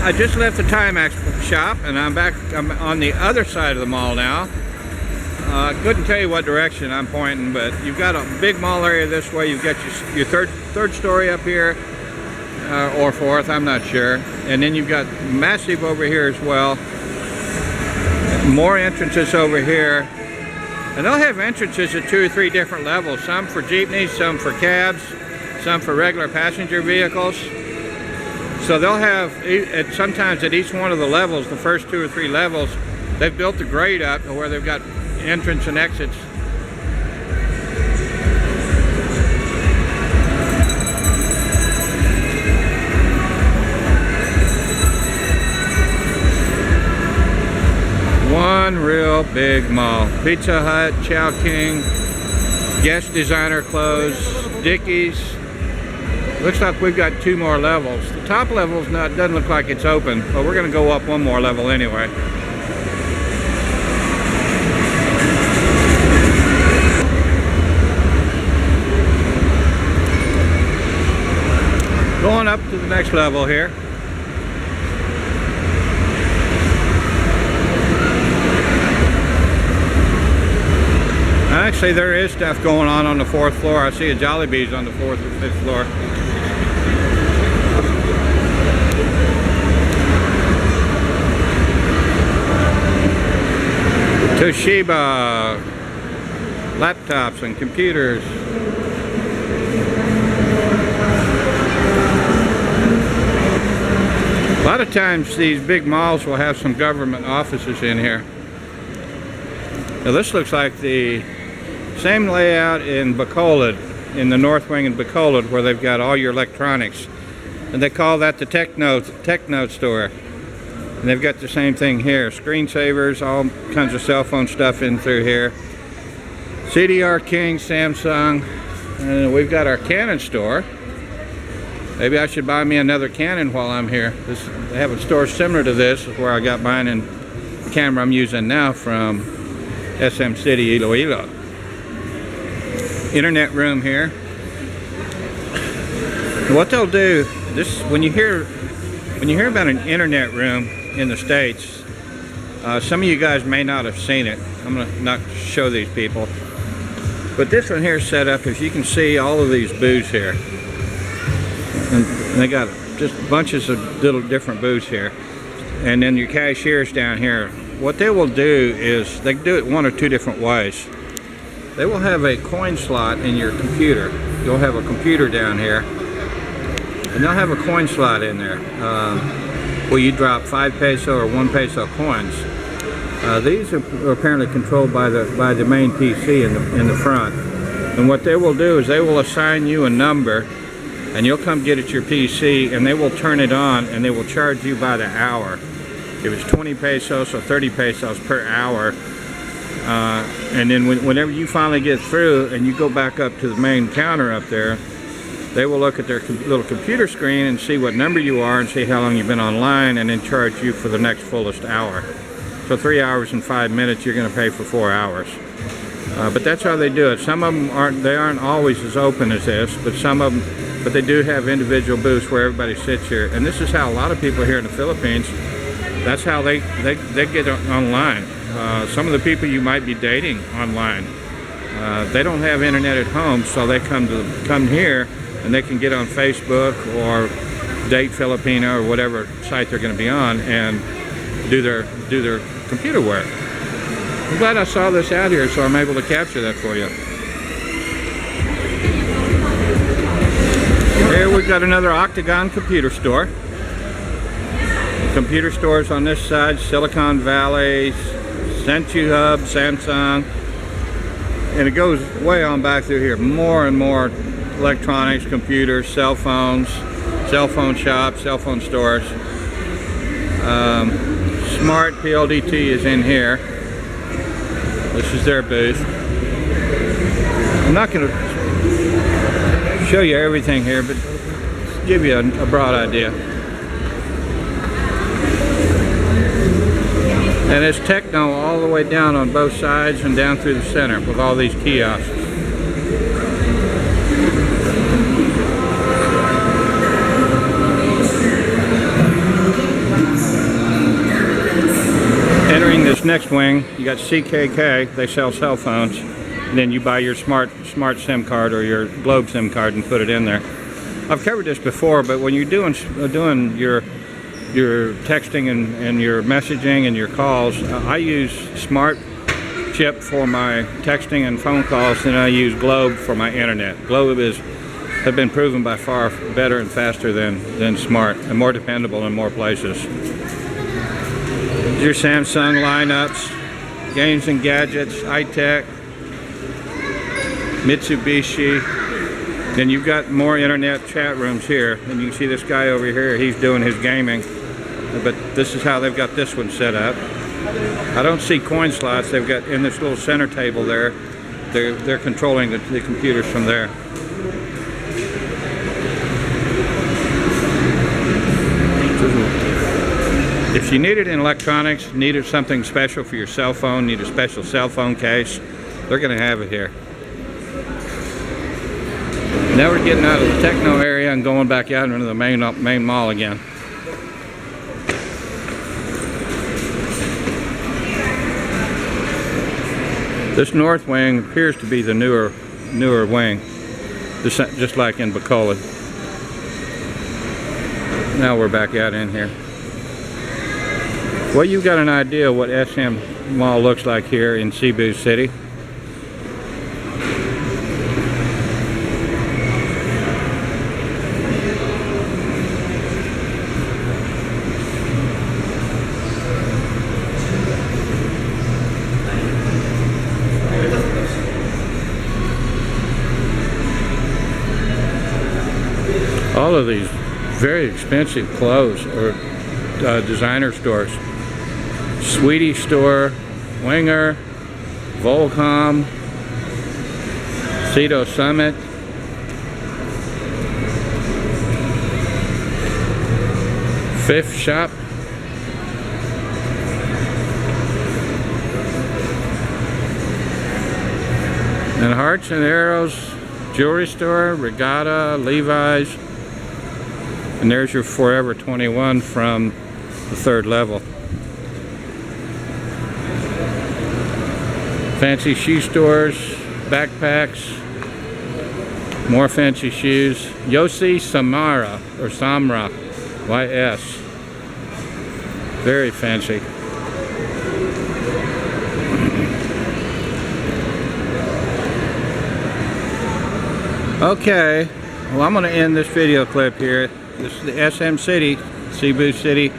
I just left the Timex shop and I'm on the other side of the mall now. Couldn't tell you what direction I'm pointing, but you've got a big mall area this way. You've got your third story up here, or fourth, I'm not sure. And then you've got massive over here as well. More entrances over here. And they'll have entrances at 2 or 3 different levels. Some for jeepneys, some for cabs, some for regular passenger vehicles. So they'll have, sometimes at each one of the levels, the first 2 or 3 levels, they've built the grade up to where they've got entrance and exits. One real big mall. Pizza Hut, Chow King, Guess Designer Clothes, Dickies. Looks like we've got 2 more levels. The top level's doesn't look like it's open, but we're gonna go up 1 more level anyway. Going up to the next level here. Actually, there is stuff going on the 4th floor. I see a Jollibee's on the 4th or 5th floor. Toshiba laptops and computers. A lot of times these big malls will have some government offices in here. Now this looks like the same layout in Bacolod, in the north wing in Bacolod, where they've got all your electronics. And they call that the Techno store. And they've got the same thing here. Screensavers, all kinds of cell phone stuff in through here. CDR King, Samsung. And we've got our Canon store. Maybe I should buy me another Canon while I'm here. They have a store similar to this, where I got mine, and the camera I'm using now from SM City, Iloilo. Internet room here. What they'll do, when you hear about an internet room in the States, some of you guys may not have seen it. I'm gonna not show these people, but this one here is set up, as you can see, all of these booths here, and they got just bunches of little different booths here, and then your cashiers down here. What they will do is they do it 1 or 2 different ways. They will have a coin slot in your computer. You'll have a computer down here, and they'll have a coin slot in there where you drop 5 peso or 1 peso coins. These are apparently controlled by the main PC in the front. And what they will do is they will assign you a number, and you'll come get at your PC, and they will turn it on, and they will charge you by the hour. If it's 20 pesos or 30 pesos per hour. And then whenever you finally get through and you go back up to the main counter up there, they will look at their little computer screen and see what number you are and see how long you've been online, and then charge you for the next fullest hour. So 3 hours and 5 minutes, you're going to pay for 4 hours. But that's how they do it. Some of them aren't always as open as this, but they do have individual booths where everybody sits here. And this is how a lot of people here in the Philippines, that's how they get online. Some of the people you might be dating online, they don't have internet at home, so they come here, and they can get on Facebook or Date Filipino or whatever site they're going to be on, and do their computer work. I'm glad I saw this out here, so I'm able to capture that for you. Here we've got another Octagon computer store. Computer stores on this side: Silicon Valley, Sensu Hub, Samsung, and it goes way on back through here. More and more electronics, computers, cell phones, cell phone shops, cell phone stores. Smart PLDT is in here. This is their booth. I'm not going to show you everything here, but give you a broad idea. And it's techno all the way down on both sides and down through the center with all these kiosks. This next wing, you got CKK. They sell cell phones. And then you buy your smart SIM card or your Globe SIM card and put it in there. I've covered this before, but when you're doing your texting and your messaging and your calls, I use Smart Chip for my texting and phone calls, and I use Globe for my internet. Globe have been proven by far better and faster than Smart, and more dependable in more places. Your Samsung lineups, games and gadgets, iTech, Mitsubishi. Then you've got more internet chat rooms here, and you can see this guy over here, he's doing his gaming. But this is how they've got this one set up. I don't see coin slots. They've got in this little center table there. They're controlling the computers from there. If you needed in electronics, needed something special for your cell phone, need a special cell phone case, they're going to have it here. Now we're getting out of the techno area and going back out into the main mall again. This north wing appears to be the newer wing, just like in Bacolod. Now we're back out in here. Well, you've got an idea what SM Mall looks like here in Cebu City. All of these very expensive clothes or designer stores. Sweetie Store, Winger, Volcom, Cedo Summit, Fifth Shop, and Hearts and Arrows Jewelry Store, Regatta, Levi's, and there's your Forever 21 from the third level. Fancy shoe stores, backpacks, more fancy shoes. Yossi Samara, or Samra, YS. Very fancy. Okay, well, I'm going to end this video clip here. This is the SM City, Cebu City.